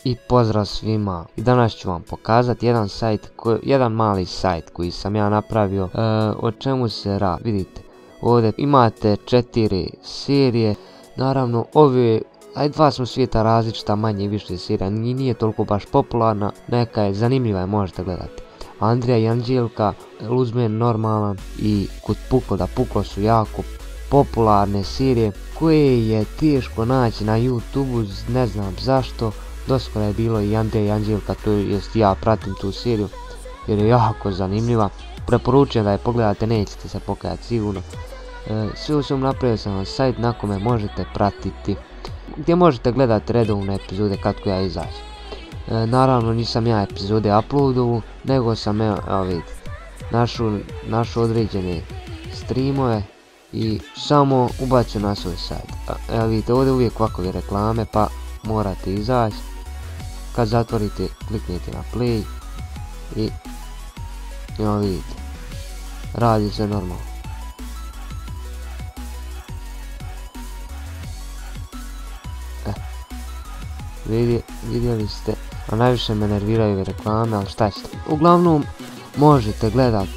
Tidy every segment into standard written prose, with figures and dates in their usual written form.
I pozdrav svima. I danas ću vam pokazati jedan mali sajt koji sam ja napravio. O čemu se radi? Vidite, ovdje imate 4 serije. Naravno, dva su svijeta različita, manje i više serija. Nije toliko baš popularna, neka je zanimljiva i možete gledati. Andrija i Anđelka, Luzmen normalan i Kud puklo da puklo su jako popularne serije koje je teško naći na YouTubeu, ne znam zašto. Doskoro je bilo i Andrija i Anđelka, to jest ja pratim tu seriju jer je jako zanimljiva. Preporučujem da je pogledate, nećete se pokajati sigurno. Sve u svom napravio sam vam sajt na kome možete pratiti, gdje možete gledati redovne epizode kad koja izađe. Naravno nisam ja epizode uploadovu, nego sam vidite, našu određene streamove i samo ubacio na svoj sajt. Evo vidite, ovdje uvijek ovakove reklame pa morate izaći. Kad zatvorite, kliknite na play i evo vidite, radi se normalno. Vidjeli ste, a najviše me nerviraju ove reklame, ali šta ćete. Uglavnom, možete gledat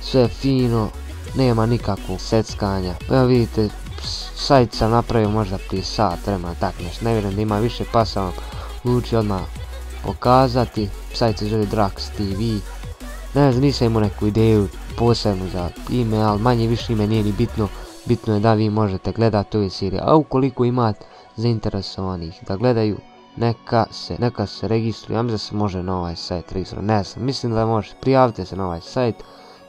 sve fino, nema nikakvog seckanja. Evo vidite, sajt sam napravio možda prije sat vremena, tako nešto, ne vjerujem da ima više, pa sam vam odlučio odmah pokazati. Sajt se zove Drax TV. Ne znam, nisam imao neku ideju posebno za ime, ali manje više ime nije ni bitno. Bitno je da vi možete gledati ove serije, a ukoliko imate zainteresovanih da gledaju, neka se registruju. Ja mislim da se može na ovaj sajt registrovati, ne znam, mislim da možete, prijavite se na ovaj sajt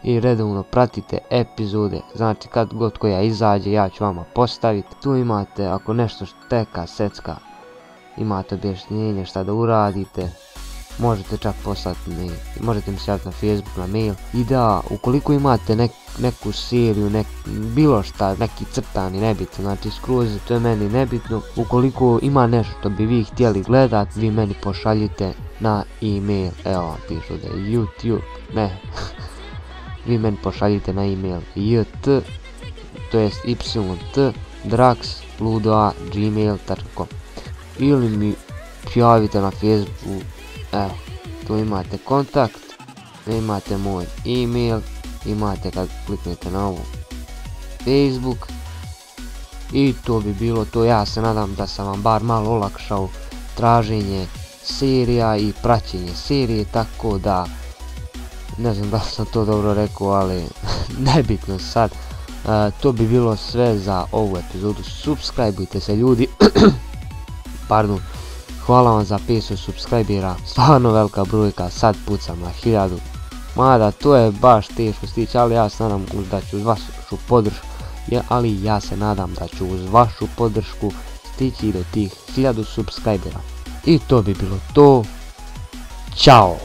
i redovno pratite epizode, znači kad god koja izađe ja ću vama postaviti. Tu imate, ako nešto šteka, secka, imate objašnjenje šta da uradite, možete čak poslati mail, možete mi se javiti na Facebook, na mail. I da, ukoliko imate neku seriju, bilo šta, neki crtani, nebitno, znači skroz, to je meni nebitno. Ukoliko ima nešto što bi vi htjeli gledat, vi meni pošaljite na e-mail, evo vam pišu da je YouTube, ne, vi meni pošaljite na e-mail jt, to jest yt, drax@gmail.com ili mi javite na Facebooku. Evo, tu imate kontakt, imate moj e-mail, imate kad kliknete na ovu Facebook i to bi bilo to. Ja se nadam da sam vam bar malo olakšao traženje serija i praćenje serije, tako da ne znam da sam to dobro rekao, ali nebitno sad. To bi bilo sve za ovu epizodu. Subscribeujte se ljudi. Pardon. Hvala vam za 500 subscribera, stvarno velika brojka, sad pucam na 1000. Mada to je baš teško stići, ali ja se nadam da ću uz vašu podršku, stići do tih 1000 subscribera. I to bi bilo to. Ćao!